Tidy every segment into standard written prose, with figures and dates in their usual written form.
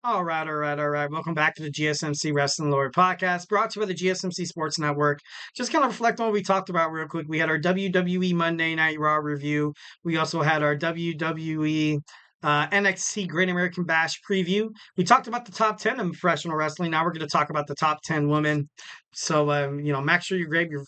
All right. Welcome back to the GSMC Wrestling Laureate podcast, brought to you by the GSMC Sports Network. Just kind of reflect on what we talked about real quick. We had our WWE Monday Night Raw review. We also had our WWE NXT Great American Bash preview. We talked about the top 10 of professional wrestling. Now we're going to talk about the top 10 women. So, make sure you grab your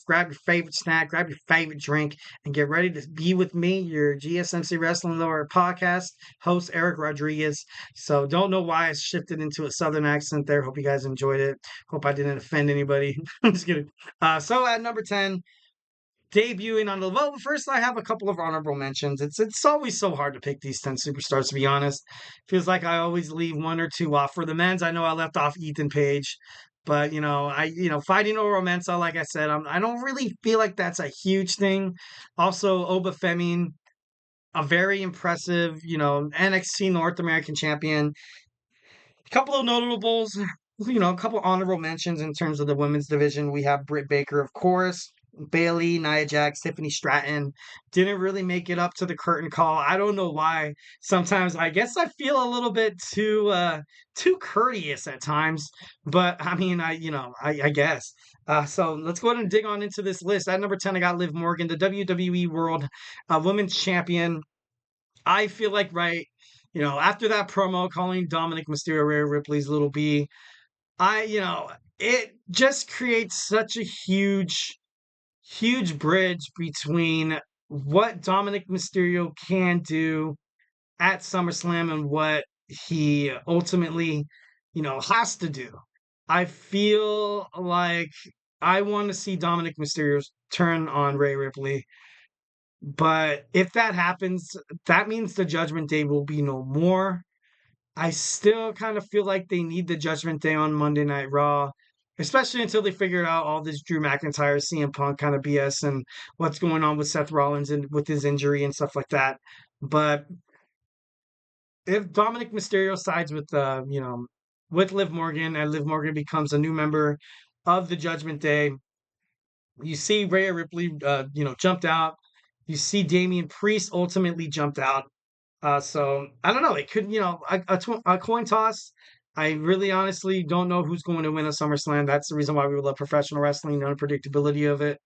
favorite snack, grab your favorite drink, and get ready to be with me, your GSMC Wrestling Laureate podcast host, Eric Rodriguez. So don't know why I shifted into a southern accent there. Hope you guys enjoyed it. Hope I didn't offend anybody. I'm just kidding. So at number 10, debuting on the first I have a couple of honorable mentions. It's always so hard to pick these 10 superstars, to be honest. Feels like I always leave one or two off. For the men's, I know I left off Ethan Page. But fighting over Mensa, like I said, I don't really feel like that's a huge thing. Also, Oba Femi, a very impressive, NXT North American champion. A couple of notables, a couple of honorable mentions in terms of the women's division. We have Britt Baker, of course, Bailey, Nia Jax, Tiffany Stratton. Didn't really make it up to the curtain call. I don't know why. Sometimes I guess I feel a little bit too courteous at times. But I mean, I guess. So let's go ahead and dig on into this list. At number 10, I got Liv Morgan, the WWE World Women's Champion. I feel like after that promo calling Dominic Mysterio Rhea Ripley's little B, it just creates such a huge bridge between what Dominic Mysterio can do at SummerSlam and what he ultimately, has to do. I feel like I want to see Dominic Mysterio turn on Rhea Ripley. But if that happens, that means the Judgment Day will be no more. I still kind of feel like they need the Judgment Day on Monday Night Raw, especially until they figure out all this Drew McIntyre, CM Punk kind of BS and what's going on with Seth Rollins and with his injury and stuff like that. But if Dominic Mysterio sides with Liv Morgan and Liv Morgan becomes a new member of the Judgment Day, you see Rhea Ripley, jumped out. You see Damian Priest ultimately jumped out. So I don't know. It could, a coin toss. I really honestly don't know who's going to win a SummerSlam. That's the reason why we love professional wrestling, the unpredictability of it.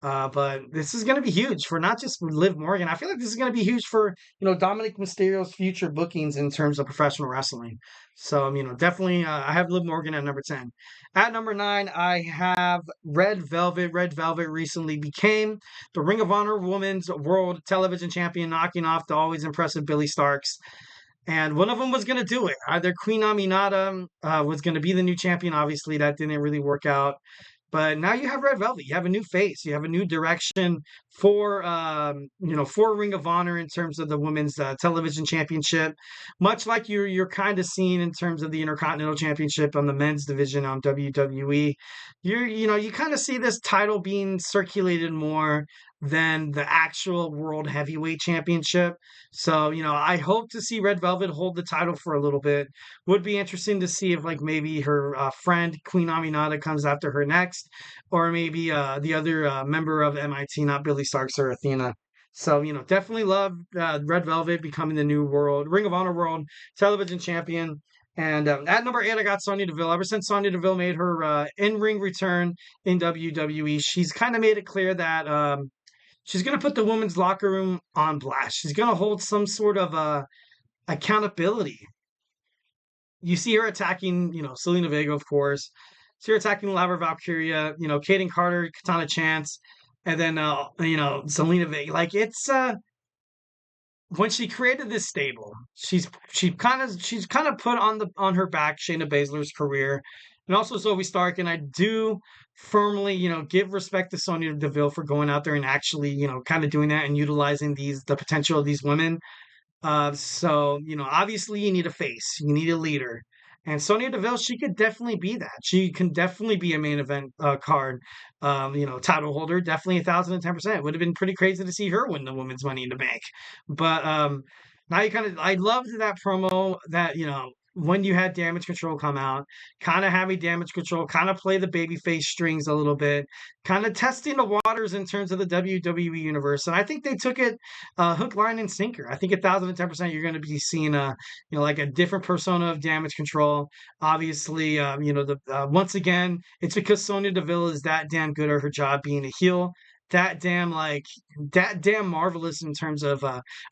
But this is going to be huge for not just Liv Morgan. I feel like this is going to be huge for, Dominic Mysterio's future bookings in terms of professional wrestling. So, definitely I have Liv Morgan at number 10. At number 9, I have Red Velvet. Red Velvet recently became the Ring of Honor Women's World Television Champion, knocking off the always impressive Billy Starks. And one of them was going to do it. Either Queen Aminata was going to be the new champion. Obviously, that didn't really work out. But now you have Red Velvet. You have a new face. You have a new direction for Ring of Honor in terms of the women's television championship. Much like you're kind of seeing in terms of the Intercontinental Championship on the men's division on WWE. You kind of see this title being circulated more than the actual World Heavyweight Championship. So, I hope to see Red Velvet hold the title for a little bit. Would be interesting to see if, maybe her friend, Queen Aminata, comes after her next, or maybe the other member of MIT, not Billy Starks or Athena. So, definitely love Red Velvet becoming the new Ring of Honor World Television Champion. And at number 8, I got Sonia DeVille. Ever since Sonia DeVille made her in-ring return in WWE, she's kind of made it clear that she's going to put the women's locker room on blast. She's going to hold some sort of accountability. You see her attacking, Selena Vega, of course. See her attacking Lara Valkyria, Kaden Carter, Katana Chance, and then, Selena Vega. When she created this stable, she's kind of put on her back Shayna Baszler's career, and also Zoe Stark. And I do firmly, give respect to Sonya Deville for going out there and actually, kind of doing that and utilizing the potential of these women. So, obviously you need a face, you need a leader. And Sonya Deville, she could definitely be that. She can definitely be a main event card, title holder. Definitely 1,010%. Would have been pretty crazy to see her win the Women's Money in the Bank. But now I loved that promo that, when you had Damage Control come out, kind of having Damage Control, kind of play the babyface strings a little bit, kind of testing the waters in terms of the WWE universe. And I think they took it hook, line, and sinker. I think 1,010% you're going to be seeing like a different persona of Damage Control. Obviously, once again, it's because Sonia Deville is that damn good at her job being a heel. That damn marvelous in terms of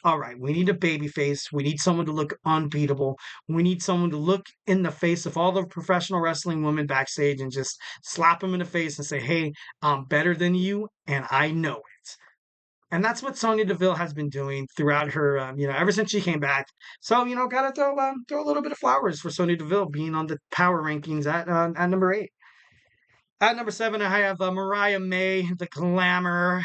all right, we need a baby face. We need someone to look unbeatable. We need someone to look in the face of all the professional wrestling women backstage and just slap them in the face and say, hey, I'm better than you, and I know it. And that's what Sonya Deville has been doing throughout her, ever since she came back. So, gotta throw a little bit of flowers for Sonya Deville being on the power rankings at number 8. At number 7, I have Mariah May, the Glamour.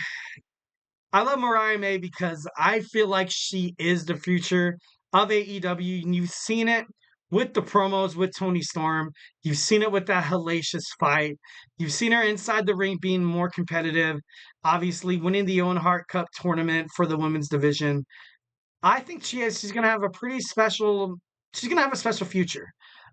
I love Mariah May because I feel like she is the future of AEW. And you've seen it with the promos with Toni Storm. You've seen it with that hellacious fight. You've seen her inside the ring being more competitive. Obviously, winning the Owen Hart Cup tournament for the women's division. I think she's going to have a pretty special. She's going to have a special future.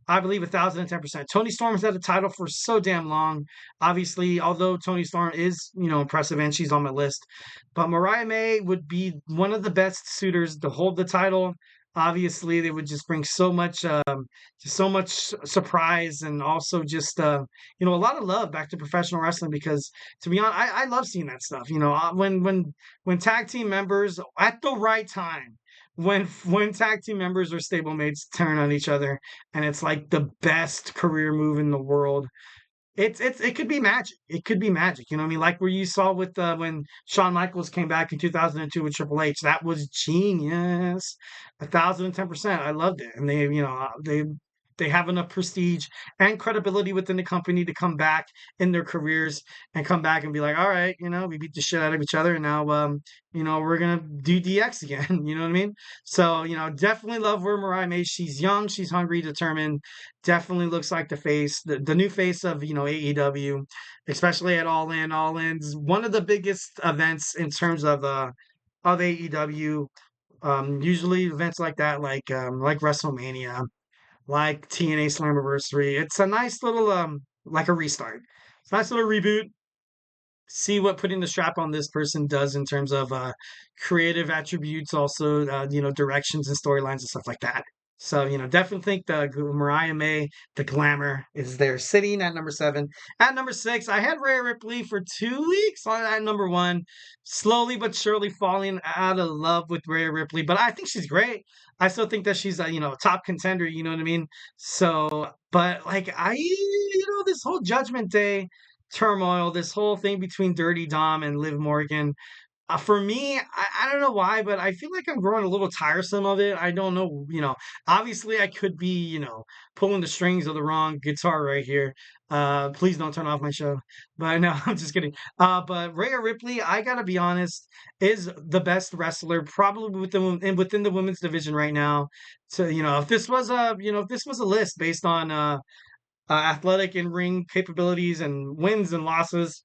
I believe 1,010%. Toni Storm has had a title for so damn long. Obviously, although Toni Storm is, impressive and she's on my list, but Mariah May would be one of the best suitors to hold the title. Obviously, they would just bring so much surprise and also just, a lot of love back to professional wrestling because, to be honest, I love seeing that stuff. When tag team members at the right time, when tag team members or stablemates turn on each other and it's like the best career move in the world. It could be magic. It could be magic. You know what I mean? Like where you saw with when Shawn Michaels came back in 2002 with Triple H. That was genius. 1,010%. I loved it. And they have enough prestige and credibility within the company to come back in their careers and come back and be like, all right, we beat the shit out of each other and now we're gonna do DX again. You know what I mean? So, definitely love where Mariah May. She's young, she's hungry, determined. Definitely looks like the new face of AEW, especially at All In. All In's one of the biggest events in terms of AEW. Usually events like that, like WrestleMania, like TNA Slammiversary. It's a nice little like a restart. It's a nice little reboot. See what putting the strap on this person does in terms of creative attributes, also directions and storylines and stuff like that. So definitely think the Mariah May, the Glamour, is there sitting at number 7. At number 6, I had Rhea Ripley for 2 weeks at number 1, slowly but surely falling out of love with Rhea Ripley. But I think she's great. I still think that she's a top contender. You know what I mean? So, but like this whole Judgment Day turmoil, this whole thing between Dirty Dom and Liv Morgan. For me, I don't know why, but I feel like I'm growing a little tiresome of it. I don't know, obviously I could be, pulling the strings of the wrong guitar right here. Please don't turn off my show. But no, I'm just kidding. But Rhea Ripley, I gotta be honest, is the best wrestler probably within the women's division right now. So, if this was a list based on athletic in ring capabilities and wins and losses,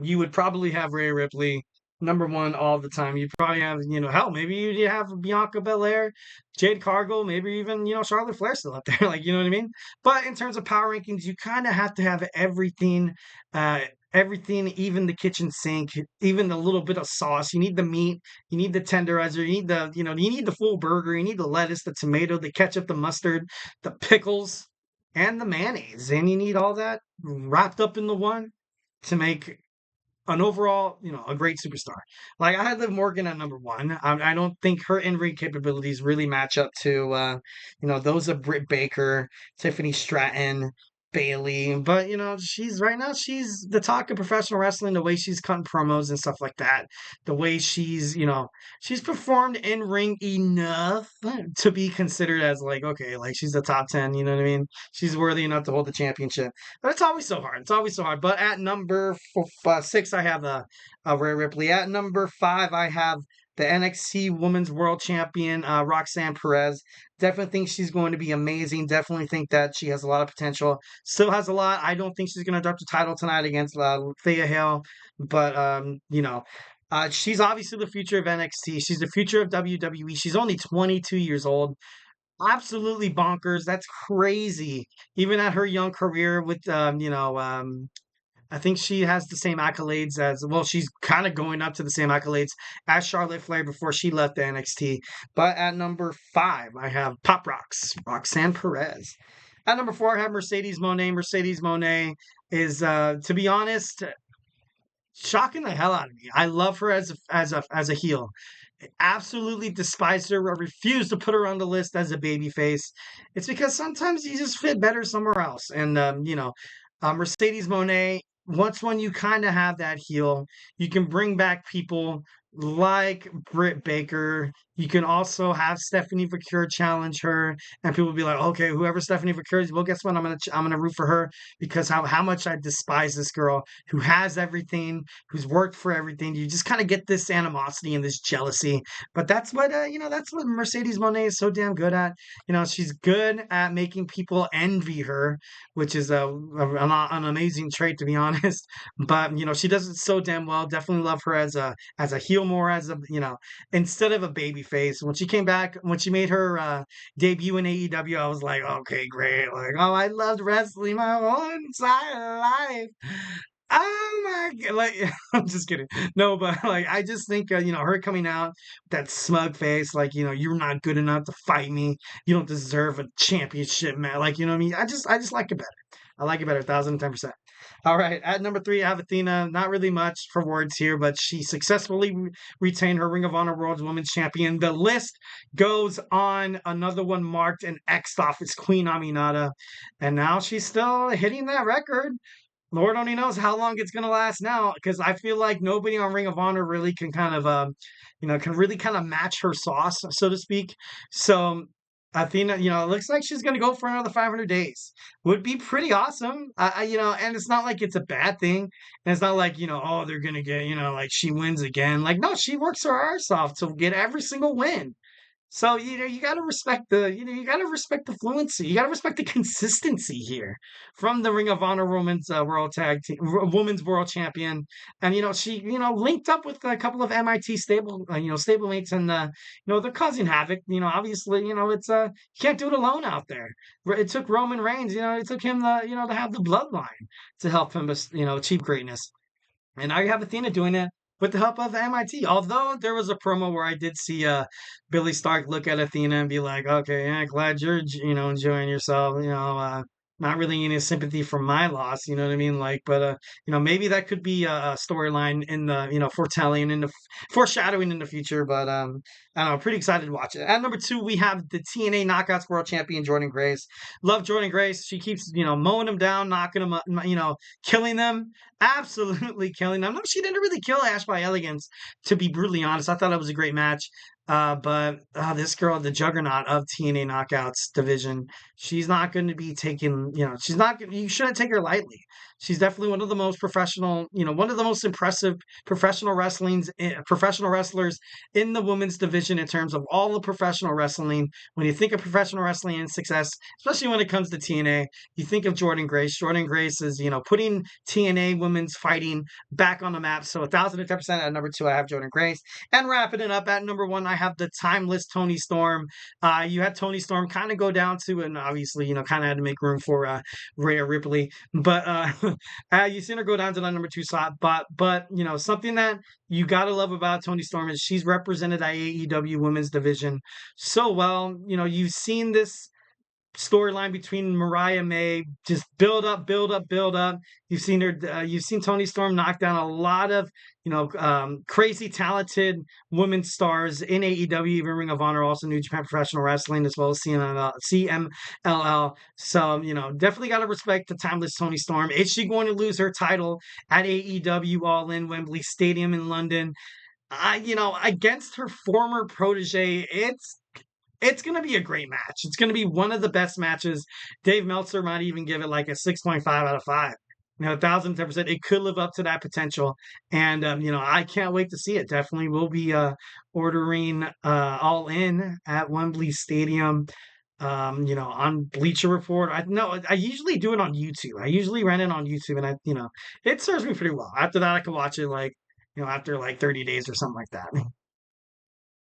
you would probably have Rhea Ripley number 1 all the time. You probably have, hell, maybe you have Bianca Belair, Jade Cargill, maybe even, Charlotte Flair still up there. Like, you know what I mean? But in terms of power rankings, you kind of have to have everything, even the kitchen sink, even a little bit of sauce. You need the meat, you need the tenderizer, you need the full burger, you need the lettuce, the tomato, the ketchup, the mustard, the pickles, and the mayonnaise. And you need all that wrapped up in the one to make an overall, a great superstar. Like I had Liv Morgan at number 1. I don't think her in-ring capabilities really match up to, those of Britt Baker, Tiffany Stratton, Bailey. But she's the talk of professional wrestling. The way she's cutting promos and stuff like that. The way she's performed in ring enough to be considered as like okay, like she's the top 10. You know what I mean? She's worthy enough to hold the championship. But it's always so hard. It's always so hard. But at number 6, I have Rhea Ripley. At number 5, I have the NXT Women's World Champion, Roxanne Perez. Definitely think she's going to be amazing. Definitely think that she has a lot of potential. Still has a lot. I don't think she's going to drop the title tonight against Thea Hale. But, she's obviously the future of NXT. She's the future of WWE. She's only 22 years old. absolutely bonkers. That's crazy. Even at her young career with, I think she has the same accolades as well. She's kind of going up to the same accolades as Charlotte Flair before she left the NXT. But at number 5, I have Pop Rocks, Roxanne Perez. At number 4, I have Mercedes Monet. Mercedes Monet is, to be honest, shocking the hell out of me. I love her as a heel. Absolutely despised her. I refuse to put her on the list as a baby face. It's because sometimes you just fit better somewhere else. And Mercedes Monet. Once when you kind of have that heel, you can bring back people like Britt Baker. You can also have Stephanie Vaquer challenge her, and people will be like, "Okay, whoever Stephanie Vaquer is, well, guess what? I'm gonna root for her because how much I despise this girl who has everything, who's worked for everything. You just kind of get this animosity and this jealousy. But that's what Mercedes Monet is so damn good at. She's good at making people envy her, which is an amazing trait to be honest. But she does it so damn well. Definitely love her as a heel more as instead of a baby face. When she came back, when she made her debut in AEW, I was like, okay, great. Like, oh, I loved wrestling my whole entire life. Oh my god! Like, I'm just kidding. No, but like, I just think her coming out that smug face, like you're not good enough to fight me. You don't deserve a championship, man. Like, you know what I mean? I just like it better. I like it better, 1,010%. All right, at number 3, I have Athena. Not really much for words here, but she successfully retained her Ring of Honor World Women's Champion. The list goes on. Another one marked and X'd off is Queen Aminata, and now she's still hitting that record. Lord only knows how long it's gonna last now, because I feel like nobody on Ring of Honor really can kind of, can really kind of match her sauce, so to speak. So Athena, it looks like she's gonna go for another 500 days. Would be pretty awesome. And it's not like it's a bad thing, and it's not like oh they're gonna get like she wins again. Like no, she works her arse off to get every single win. So you got to respect the fluency. You got to respect the consistency here from the Ring of Honor Women's World Tag Team, Women's World Champion, and she linked up with a couple of MIT stablemates, and they're causing havoc. Obviously it's you can't do it alone out there. It took Roman Reigns, it took him to have the bloodline to help him achieve greatness. And now you have Athena doing it with the help of MIT. Although there was a promo where I did see Billy Stark look at Athena and be like, "Okay, yeah, glad you're enjoying yourself. Not really any sympathy for my loss. You know what I mean? Like, but maybe that could be a storyline in the foretelling in the foreshadowing in the future. But I don't know. Pretty excited to watch it. At number 2, we have the TNA Knockouts World Champion Jordan Grace. Love Jordan Grace. She keeps mowing them down, knocking them up, killing them. Absolutely killing them. No, she didn't really kill Ash by Elegance, to be brutally honest. I thought it was a great match. But this girl, the juggernaut of TNA Knockouts division, she's not going to be taken, she's not, you shouldn't take her lightly. She's definitely one of the most professional, one of the most impressive professional wrestlers in the women's division in terms of all the professional wrestling. When you think of professional wrestling and success, especially when it comes to TNA, you think of Jordan Grace. Jordan Grace is, putting TNA women's fighting back on the map. So 1,010% at number 2, I have Jordan Grace. And wrapping it up at number 1, I have the timeless Toni Storm. You had Toni Storm kind of go down to, and obviously, kind of had to make room for Rhea Ripley. But you've seen her go down to the number 2 slot. But something that you gotta love about Toni Storm is she's represented AEW Women's Division so well. You've seen this storyline between Mariah May just build up, build up, build up. You've seen her. You've seen Toni Storm knock down a lot of crazy talented women stars in AEW, even Ring of Honor, also New Japan Professional Wrestling, as well as CMLL. So definitely got to respect the timeless Toni Storm. Is she going to lose her title at AEW All In Wembley Stadium in London? Against her former protege, it's going to be a great match. It's going to be one of the best matches. Dave Meltzer might even give it like a 6.5 out of 5. 1,010%. It could live up to that potential. And, I can't wait to see it. Definitely will be ordering All In at Wembley Stadium. On Bleacher Report. I usually do it on YouTube. I usually rent it on YouTube, and it serves me pretty well. After that, I can watch it after like 30 days or something like that.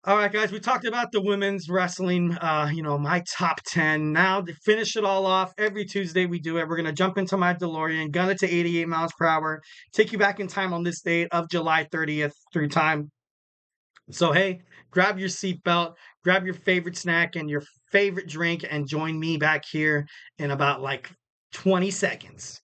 All right, guys, we talked about the women's wrestling, my top 10. Now, to finish it all off, every Tuesday we do it. We're going to jump into my DeLorean, gun it to 88 miles per hour, take you back in time on this date of July 30th through time. So, hey, grab your seatbelt, grab your favorite snack and your favorite drink, and join me back here in about like 20 seconds.